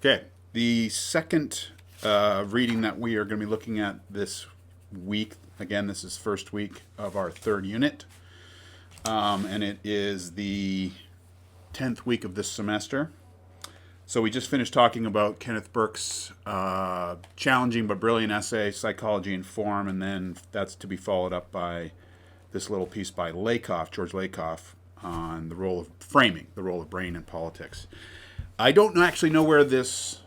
Okay, the second reading that we are going to be looking at this week, again, this is first week of our third unit, and it is the 10th week of this semester. So we just finished talking about Kenneth Burke's challenging but brilliant essay, Psychology and Form, and then that's to be followed up by this little piece by Lakoff, George Lakoff, on the role of framing, the role of brain in politics. I don't actually know where this.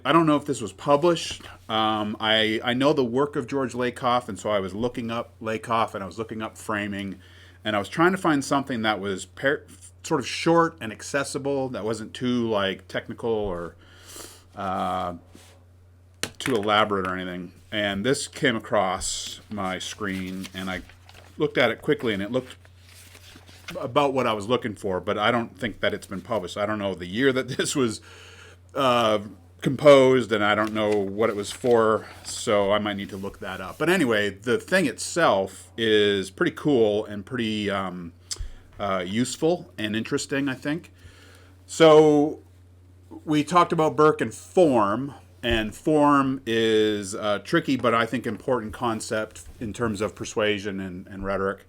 I don't know if this was published. I know the work of George Lakoff, and so I was looking up Lakoff and I was looking up framing, and I was trying to find something that was sort of short and accessible, that wasn't too like technical or too elaborate or anything. And this came across my screen, and I looked at it quickly, and it looked about what I was looking for, but I don't think that it's been published. I don't know the year that this was composed, and I don't know what it was for, so I might need to look that up. But anyway, the thing itself is pretty cool and pretty useful and interesting, I think. So we talked about Burke and form is a tricky but I think important concept in terms of persuasion and rhetoric.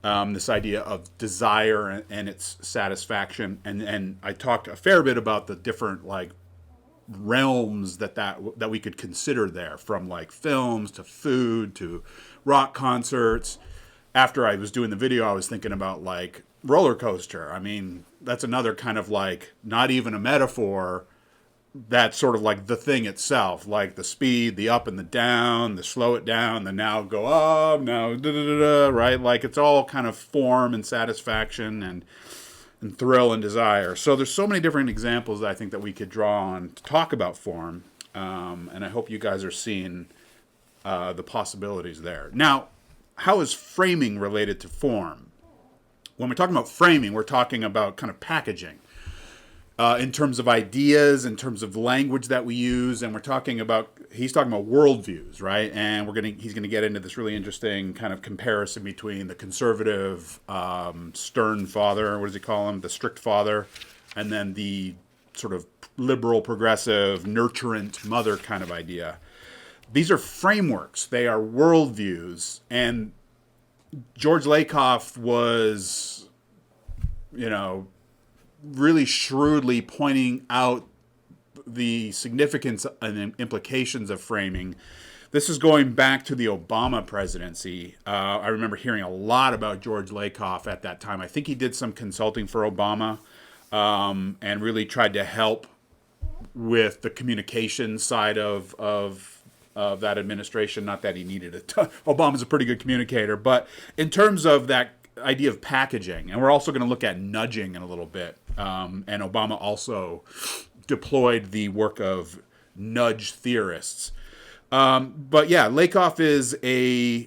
This idea of desire and its satisfaction, and I talked a fair bit about the different like realms that we could consider there, from like films to food to rock concerts. After I was doing the video, I was thinking about like roller coaster. I mean, that's another kind of like not even a metaphor. That's sort of like the thing itself, like the speed, the up and the down, the slow it down, the now go up, now da da da da, right? Like it's all kind of form and satisfaction and thrill and desire. So there's so many different examples that I think that we could draw on to talk about form, and I hope you guys are seeing the possibilities there. Now, how is framing related to form? When we're talking about framing, we're talking about kind of packaging. In terms of ideas, in terms of language that we use, and he's talking about worldviews, right? And he's gonna get into this really interesting kind of comparison between the conservative, stern father, what does he call him? The strict father, and then the sort of liberal, progressive, nurturant mother kind of idea. These are frameworks. They are worldviews. And George Lakoff was, really shrewdly pointing out the significance and implications of framing. This is going back to the Obama presidency. I remember hearing a lot about George Lakoff at that time. I think he did some consulting for Obama, and really tried to help with the communication side of that administration. Not that he needed it. Obama's a pretty good communicator, but in terms of that idea of packaging, and we're also going to look at nudging in a little bit. And Obama also deployed the work of nudge theorists. But yeah, Lakoff is a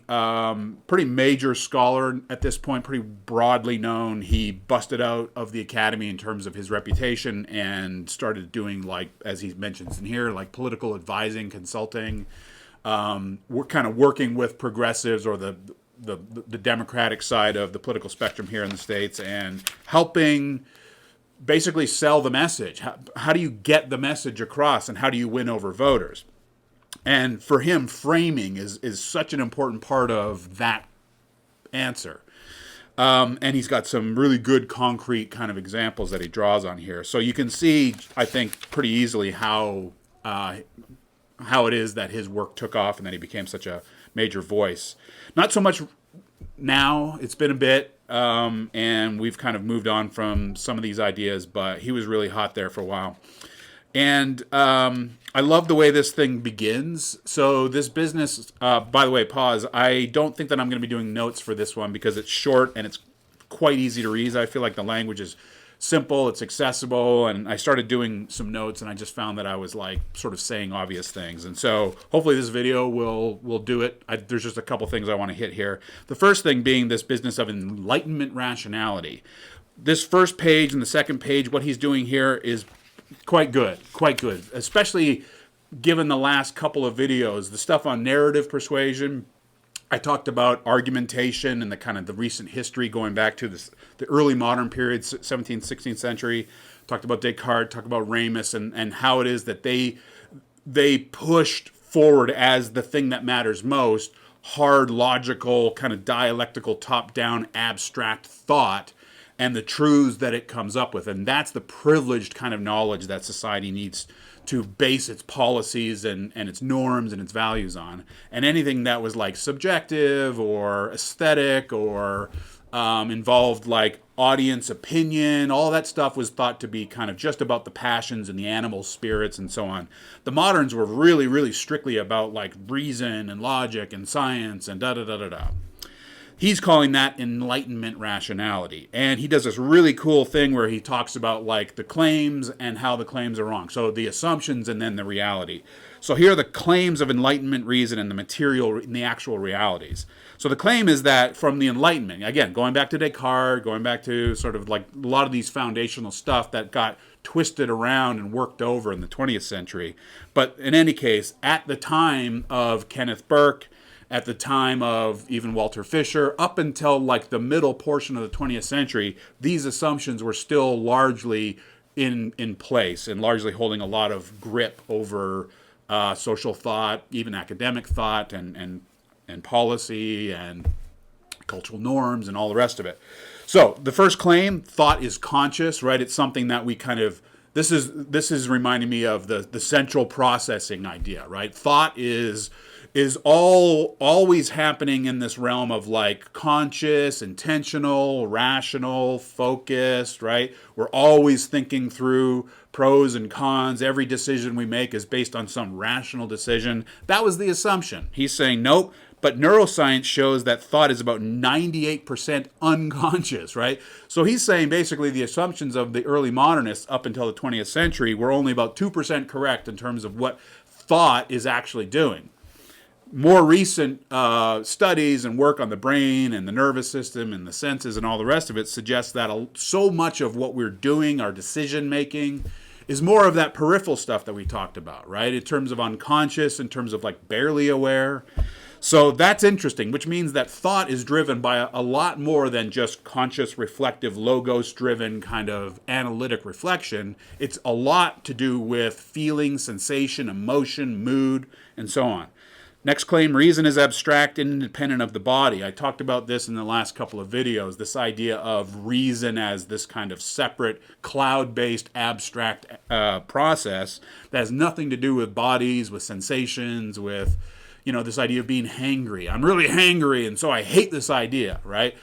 pretty major scholar at this point, pretty broadly known. He busted out of the academy in terms of his reputation and started doing, like, as he mentions in here, like political advising, consulting. We're kind of working with progressives or the Democratic side of the political spectrum here in the States, and helping basically sell the message. How do you get the message across, and how do you win over voters? And for him, framing is such an important part of that answer. And he's got some really good concrete kind of examples that he draws on here. So you can see, I think, pretty easily how it is that his work took off and that he became such a major voice. Not so much now, it's been a bit, and we've kind of moved on from some of these ideas, but he was really hot there for a while. And I love the way this thing begins. So this business, by the way, pause. I don't think that I'm going to be doing notes for this one because it's short and it's quite easy to read. I feel like the language is simple, it's accessible, and I started doing some notes, and I just found that I was like sort of saying obvious things. And so hopefully this video will do it. There's just a couple things I want to hit here. The first thing being this business of enlightenment rationality. This first page and the second page, what he's doing here is quite good, especially given the last couple of videos. The stuff on narrative persuasion, I talked about argumentation and the kind of the recent history going back to the early modern period, 17th, 16th century. talked about Descartes, talked about Ramus, and how it is that they pushed forward as the thing that matters most, hard, logical, kind of dialectical, top-down, abstract thought, and the truths that it comes up with. And that's the privileged kind of knowledge that society needs to base its policies and its norms and its values on. And anything that was like subjective or aesthetic or involved like audience opinion, all that stuff was thought to be kind of just about the passions and the animal spirits and so on. The moderns were really, really strictly about like reason and logic and science and da-da-da-da-da. He's calling that Enlightenment rationality. And he does this really cool thing where he talks about like the claims and how the claims are wrong. So the assumptions and then the reality. So here are the claims of Enlightenment reason and the material and the actual realities. So the claim is that from the Enlightenment, again, going back to Descartes, going back to sort of like a lot of these foundational stuff that got twisted around and worked over in the 20th century. But in any case, at the time of Kenneth Burke, at the time of even Walter Fisher, up until like the middle portion of the 20th century, these assumptions were still largely in place and largely holding a lot of grip over social thought, even academic thought, and policy and cultural norms and all the rest of it. So the first claim, thought is conscious, right? It's something that we kind of, this is reminding me of the central processing idea, right? Thought is always happening in this realm of like conscious, intentional, rational, focused, right? We're always thinking through pros and cons. Every decision we make is based on some rational decision. That was the assumption. He's saying, nope, but neuroscience shows that thought is about 98% unconscious, right? So he's saying basically the assumptions of the early modernists up until the 20th century were only about 2% correct in terms of what thought is actually doing. More recent studies and work on the brain and the nervous system and the senses and all the rest of it suggests that so much of what we're doing, our decision making, is more of that peripheral stuff that we talked about, right? In terms of unconscious, in terms of like barely aware. So that's interesting, which means that thought is driven by a lot more than just conscious, reflective, logos-driven kind of analytic reflection. It's a lot to do with feeling, sensation, emotion, mood, and so on. Next claim, reason is abstract and independent of the body. I talked about this in the last couple of videos, this idea of reason as this kind of separate, cloud-based, abstract process that has nothing to do with bodies, with sensations, with, you know, this idea of being hangry. I'm really hangry, and so I hate this idea, right?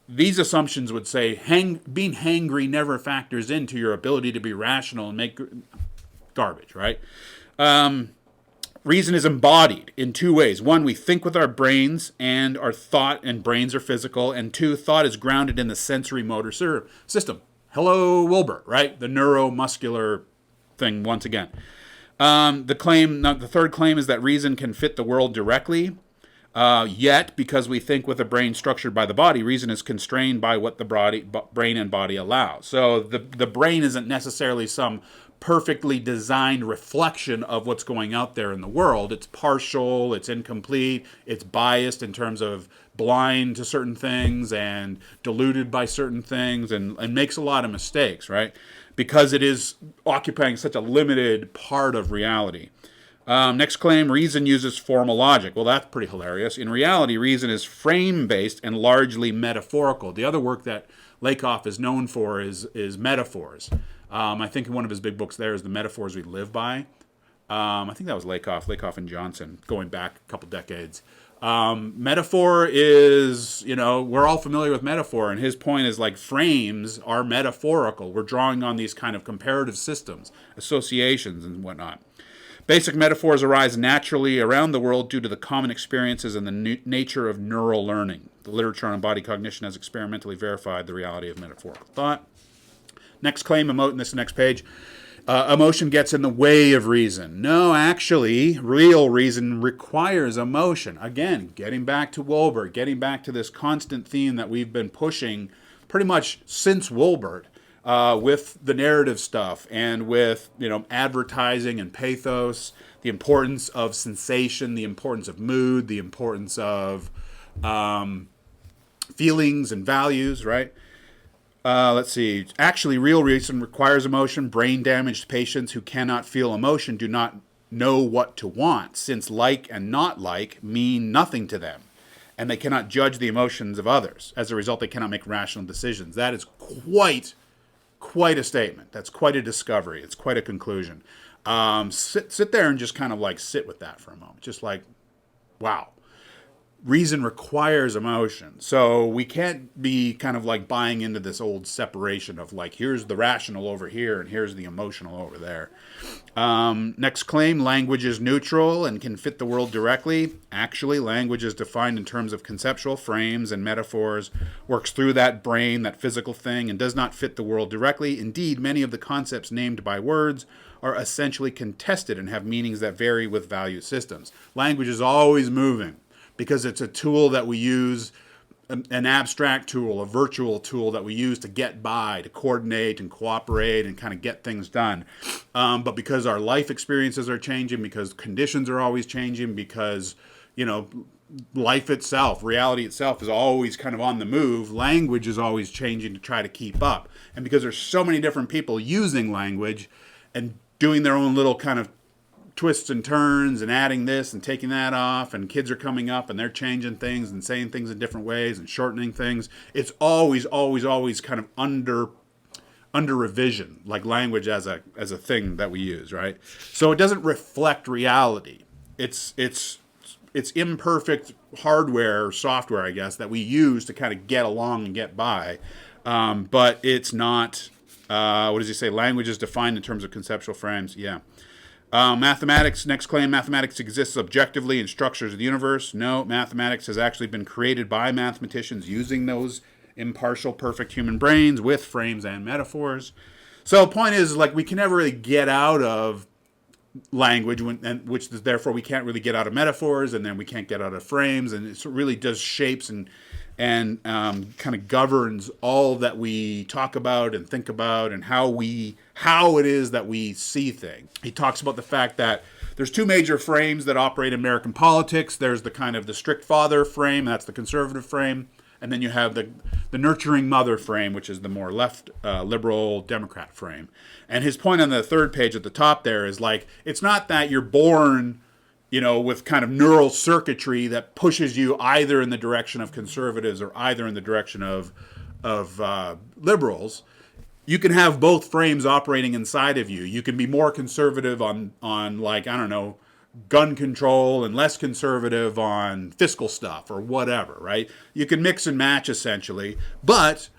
These assumptions would say being hangry never factors into your ability to be rational and make garbage, right? Reason is embodied in two ways. One, we think with our brains, and our thought and brains are physical. And two, thought is grounded in the sensory motor system. Hello, Wilbur, right? The neuromuscular thing once again. The third claim is that reason can fit the world directly. Yet, because we think with a brain structured by the body, reason is constrained by what the brain and body allow. So the brain isn't necessarily some perfectly designed reflection of what's going out there in the world. It's partial, it's incomplete, it's biased in terms of blind to certain things and deluded by certain things and makes a lot of mistakes, right? Because it is occupying such a limited part of reality. Next claim, reason uses formal logic. Well, that's pretty hilarious. In reality, reason is frame-based and largely metaphorical. The other work that Lakoff is known for is metaphors. I think in one of his big books there is The Metaphors We Live By. I think that was Lakoff and Johnson, going back a couple decades. Metaphor is, we're all familiar with metaphor, and his point is like frames are metaphorical. We're drawing on these kind of comparative systems, associations, and whatnot. Basic metaphors arise naturally around the world due to the common experiences and the nature of neural learning. The literature on body cognition has experimentally verified the reality of metaphorical thought. Next claim, this next page, emotion gets in the way of reason. No, actually, real reason requires emotion. Again, getting back to Wilbur, getting back to this constant theme that we've been pushing pretty much since Wilbur. With the narrative stuff and with, advertising and pathos, the importance of sensation, the importance of mood, the importance of feelings and values, right? Let's see. Actually, real reason requires emotion. Brain damaged patients who cannot feel emotion do not know what to want, since like and not like mean nothing to them, and they cannot judge the emotions of others. As a result, they cannot make rational decisions. That is quite a statement. That's quite a discovery. It's quite a conclusion. Sit there and just kind of like sit with that for a moment. Just like, wow. Reason requires emotion. So we can't be kind of like buying into this old separation of like, here's the rational over here and here's the emotional over there. Next claim, language is neutral and can fit the world directly. Actually, language is defined in terms of conceptual frames and metaphors, works through that brain, that physical thing, and does not fit the world directly. Indeed, many of the concepts named by words are essentially contested and have meanings that vary with value systems. Language is always moving, because it's a tool that we use, an abstract tool, a virtual tool that we use to get by, to coordinate and cooperate and kind of get things done. But because our life experiences are changing, because conditions are always changing, because, life itself, reality itself is always kind of on the move, language is always changing to try to keep up. And because there's so many different people using language and doing their own little kind of twists and turns and adding this and taking that off, and kids are coming up and they're changing things and saying things in different ways and shortening things. It's always kind of under revision, like language as a thing that we use, right? So it doesn't reflect reality. It's imperfect hardware or software, I guess, that we use to kind of get along and get by. But it's not, what does he say? Language is defined in terms of conceptual frames. Yeah. Mathematics, next claim, mathematics exists objectively in structures of the universe. No, mathematics has actually been created by mathematicians using those impartial, perfect human brains with frames and metaphors. So the point is, like, we can never really get out of language, which therefore we can't really get out of metaphors, and then we can't get out of frames, and it really does shapes and kind of governs all that we talk about and think about, and how it is that we see things. He talks about the fact that there's two major frames that operate in American politics. There's the kind of the strict father frame, that's the conservative frame, and then you have the nurturing mother frame, which is the more left liberal Democrat frame. And his point on the third page at the top there is like, it's not that you're born with kind of neural circuitry that pushes you either in the direction of conservatives or either in the direction of liberals. You can have both frames operating inside of you. You can be more conservative on like, I don't know, gun control, and less conservative on fiscal stuff or whatever, right? You can mix and match essentially, but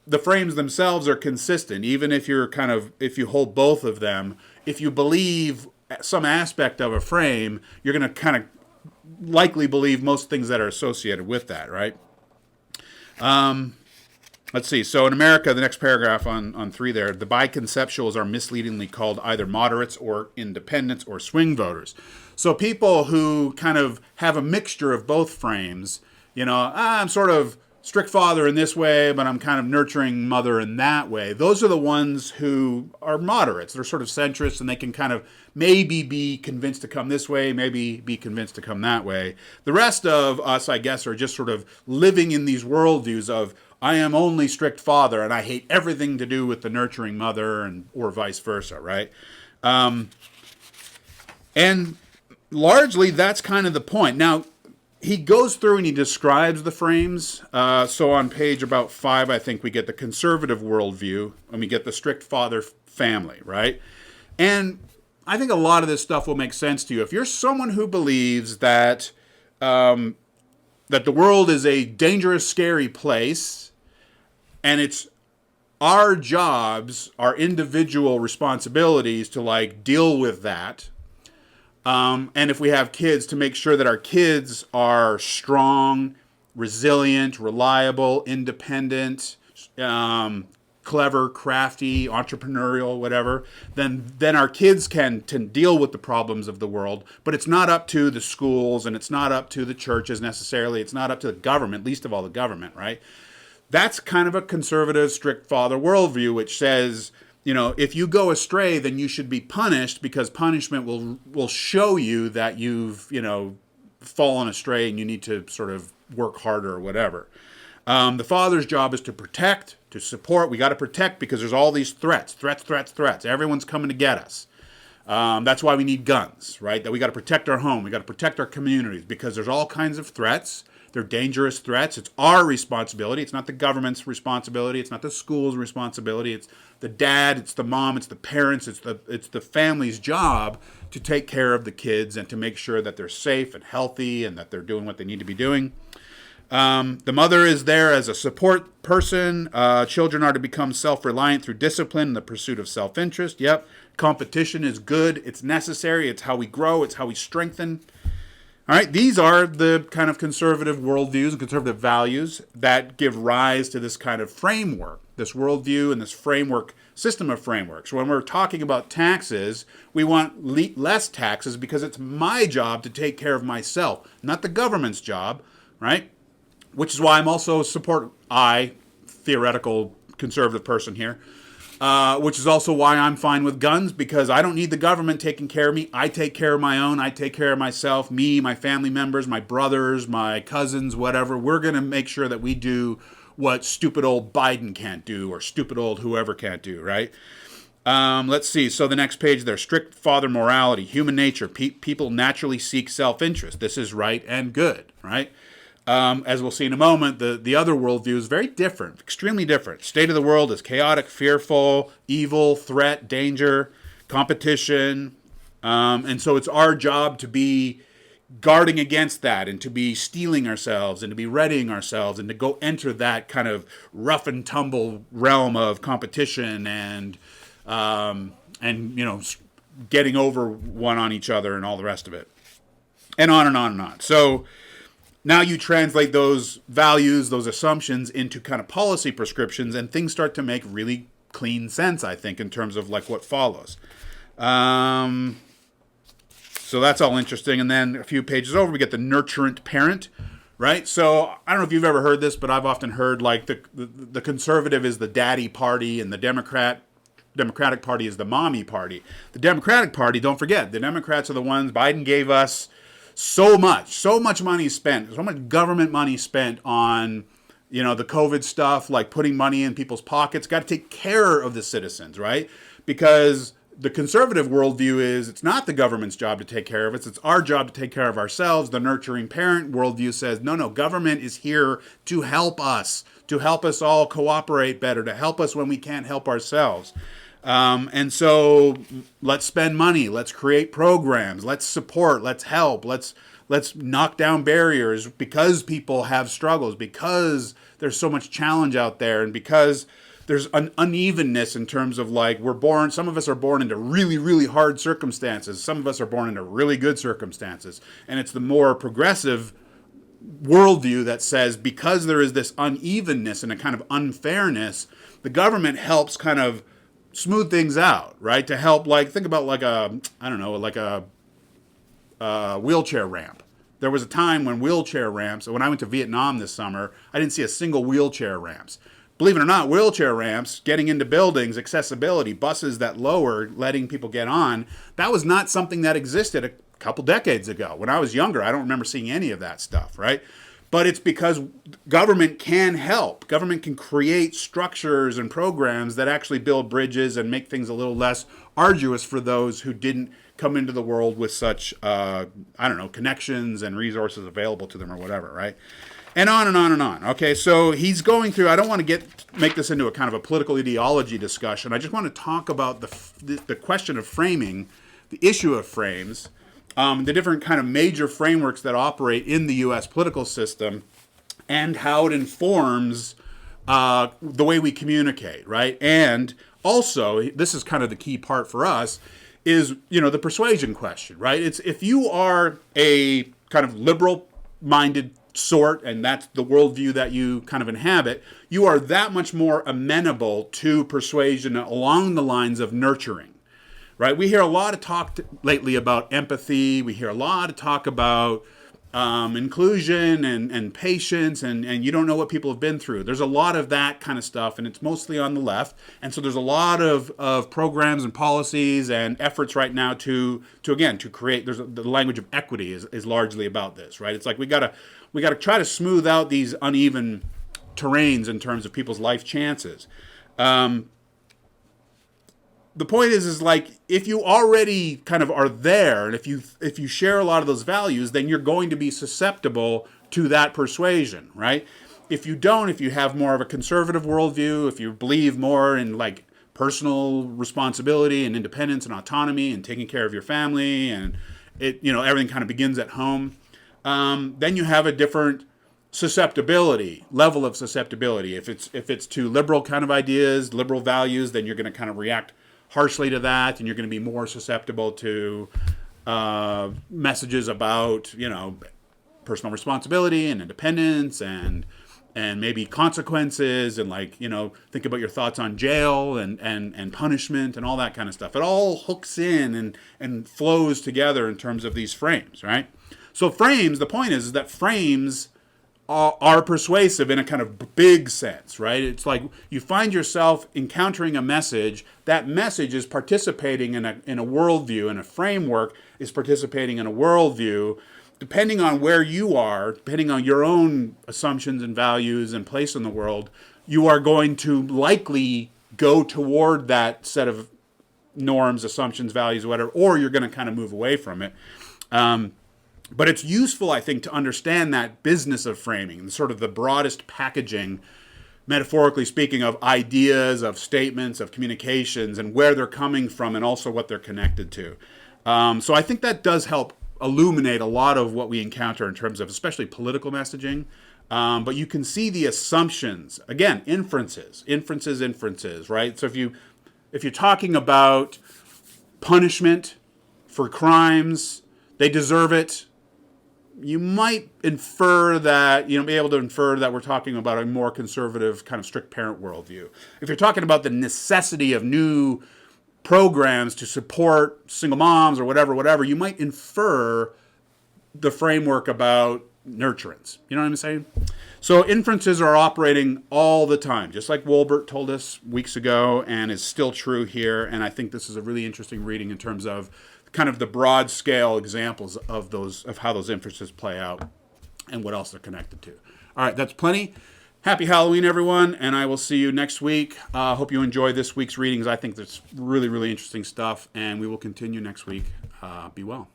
the frames themselves are consistent. Even if if you hold both of them, if you believe some aspect of a frame, you're going to kind of likely believe most things that are associated with that, right? Let's see. So in America, the next paragraph on 3 there, the biconceptuals are misleadingly called either moderates or independents or swing voters. So people who kind of have a mixture of both frames, I'm sort of strict father in this way, but I'm kind of nurturing mother in that way. Those are the ones who are moderates. They're sort of centrists, and they can kind of maybe be convinced to come this way, maybe be convinced to come that way. The rest of us, I guess, are just sort of living in these worldviews of, I am only strict father, and I hate everything to do with the nurturing mother, or vice versa, right? And largely, that's kind of the point. Now, he goes through and he describes the frames. So on page about 5, I think we get the conservative worldview, and we get the strict father family, right? And I think a lot of this stuff will make sense to you. If you're someone who believes that that the world is a dangerous, scary place, and it's our jobs, our individual responsibilities to like deal with that. And if we have kids, to make sure that our kids are strong, resilient, reliable, independent, clever, crafty, entrepreneurial, whatever, then our kids can deal with the problems of the world. But it's not up to the schools, and it's not up to the churches necessarily. It's not up to the government, least of all the government, right? That's kind of a conservative, strict father worldview, which says, if you go astray, then you should be punished, because punishment will show you that you've, fallen astray and you need to sort of work harder or whatever. The father's job is to protect, to support. We got to protect because there's all these threats. Everyone's coming to get us. That's why we need guns, right? That we got to protect our home. We got to protect our communities because there's all kinds of threats. They're dangerous threats. It's our responsibility. It's not the government's responsibility. It's not the school's responsibility. It's the dad. It's the mom. It's the parents. It's the family's job to take care of the kids and to make sure that they're safe and healthy and that they're doing what they need to be doing. The mother is there as a support person. Children are to become self-reliant through discipline and the pursuit of self-interest. Yep. Competition is good. It's necessary. It's how we grow. It's how we strengthen. All right. These are the kind of conservative worldviews and conservative values that give rise to this kind of framework, this worldview and this framework, system of frameworks. When we're talking about taxes, we want less taxes because it's my job to take care of myself, not the government's job, right? Which is why I'm also theoretical conservative person here, which is also why I'm fine with guns, because I don't need the government taking care of me. I take care of my own. I take care of myself, me, my family members, my brothers, my cousins, whatever. We're going to make sure that we do what stupid old Biden can't do or stupid old whoever can't do, right? Let's see. So the next page there, strict father morality, human nature. People naturally seek self-interest. This is right and good, right? As we'll see in a moment, the other worldview is very different, extremely different. State of the world is chaotic, fearful, evil, threat, danger, competition. And so it's our job to be guarding against that and to be steeling ourselves and to be readying ourselves and to go enter that kind of rough and tumble realm of competition and getting over one on each other and all the rest of it. And on and on and on. So now you translate those values, those assumptions into kind of policy prescriptions, and things start to make really clean sense, I think, in terms of like what follows. So that's all interesting. And then a few pages over, we get the nurturant parent, right? So I don't know if you've ever heard this, but I've often heard like the conservative is the daddy party and the Democratic Party is the mommy party. The Democratic Party, don't forget, the Democrats are the ones Biden gave us so much money spent, so much government money spent on, the COVID stuff, like putting money in people's pockets. Got to take care of the citizens, right? Because the conservative worldview is it's not the government's job to take care of us. It's our job to take care of ourselves. The nurturing parent worldview says, no, government is here to help us all cooperate better, to help us when we can't help ourselves. And so let's spend money, let's create programs, let's support, let's help, let's knock down barriers because people have struggles, because there's so much challenge out there, and because there's an unevenness in terms of like some of us are born into really, really hard circumstances. Some of us are born into really good circumstances. And it's the more progressive worldview that says because there is this unevenness and a kind of unfairness, the government helps kind of smooth things out, right? To help, think about like a wheelchair ramp. There was a time when wheelchair ramps, when I went to Vietnam this summer, I didn't see a single wheelchair ramps. Believe it or not, wheelchair ramps, getting into buildings, accessibility, buses that lower, letting people get on, that was not something that existed a couple decades ago. When I was younger, I don't remember seeing any of that stuff, right? But it's because government can help. Government can create structures and programs that actually build bridges and make things a little less arduous for those who didn't come into the world with such, connections and resources available to them or whatever, right? And on and on and on. Okay, so he's going through, I don't want to make this into a kind of a political ideology discussion. I just want to talk about the question of framing, the issue of frames, the different kind of major frameworks that operate in the U.S. political system, and how it informs the way we communicate, right? And also, this is kind of the key part for us, is, the persuasion question, right? It's if you are a kind of liberal-minded sort, and that's the worldview that you kind of inhabit, you are that much more amenable to persuasion along the lines of nurturing, right? We hear a lot of talk lately about empathy. We hear a lot of talk about inclusion and patience, and you don't know what people have been through. There's a lot of that kind of stuff, and it's mostly on the left. And so there's a lot of programs and policies and efforts right now to create. The language of equity is largely about this, right? It's like we gotta try to smooth out these uneven terrains in terms of people's life chances. The point is like, if you already kind of are there, and if you share a lot of those values, then you're going to be susceptible to that persuasion, right? If you don't, if you have more of a conservative worldview, if you believe more in like personal responsibility and independence and autonomy and taking care of your family, and everything kind of begins at home, then you have a different level of susceptibility. If it's to liberal kind of ideas, liberal values, then you're going to kind of react harshly to that, and you're going to be more susceptible to messages about personal responsibility and independence and maybe consequences, and like think about your thoughts on jail and punishment and all that kind of stuff. It all hooks in and flows together in terms of these frames, right? So frames, the point is that frames are persuasive in a kind of big sense, right? It's like you find yourself encountering a message. That message is participating in a worldview, and a framework is participating in a worldview. Depending on where you are, depending on your own assumptions and values and place in the world, you are going to likely go toward that set of norms, assumptions, values, whatever, or you're going to kind of move away from it. But it's useful, I think, to understand that business of framing, sort of the broadest packaging, metaphorically speaking, of ideas, of statements, of communications, and where they're coming from, and also what they're connected to. So I think that does help illuminate a lot of what we encounter in terms of especially political messaging. But you can see the assumptions. Again, inferences, right? So if you're talking about punishment for crimes, they deserve it, you might infer that, be able to infer that we're talking about a more conservative, kind of strict parent worldview. If you're talking about the necessity of new programs to support single moms or whatever, you might infer the framework about nurturance. You know what I'm saying? So inferences are operating all the time, just like Wolbert told us weeks ago, and is still true here. And I think this is a really interesting reading in terms of kind of the broad scale examples of how those inferences play out and what else they're connected to. All right, that's plenty. Happy Halloween, everyone, and I will see you next week. Hope you enjoy this week's readings. I think that's really, really interesting stuff, and we will continue next week. Be well.